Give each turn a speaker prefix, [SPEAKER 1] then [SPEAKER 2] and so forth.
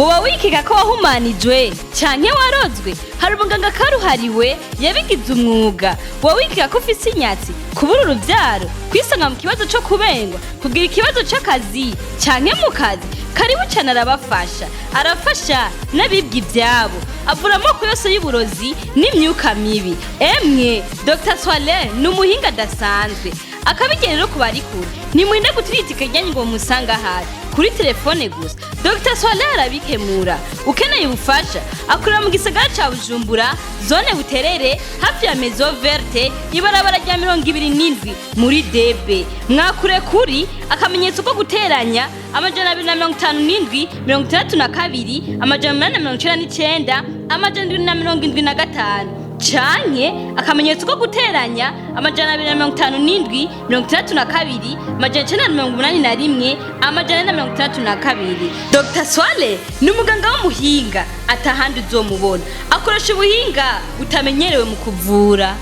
[SPEAKER 1] woba wikeka ko wahumanijwe canke warozwe? Hari umuganga karuhariwe yabigize umwuga. Woba wikeka ko ufise inyatsi, kubura uruvyaro, kwisanga mu kibazo co kubengwa, kugira ikibazo c'akazi canke mu kazi? Karibu cane arafasha n'abibwa ivyabo, avura amoko yose y'uburozi n'imyuka mibi. Emwe Dr. SWALEH ni umuhinga adasanzwe, akabigera rero kubarikura. Nimwinde gutiritike ryanyu ngo musanga ahari kuri telefone gusa. Dr. SWALEH arabikemura. Ukeneye ubufasha akorera mu gisagara ca Bujumbura, zone Buterere, hafi ya Maison Verte, ibarabara rya 27 muri DB. Mwakure kuri akamenyetso ko guteranya 257 32 899 775 canke akamenyetso ko guteranya 257 32 981 462. Dr. SWALEH ni umuganga w'umuhinga atahandi uzomubona, akoresha ubuhinga utamenyerewe mu kuvura.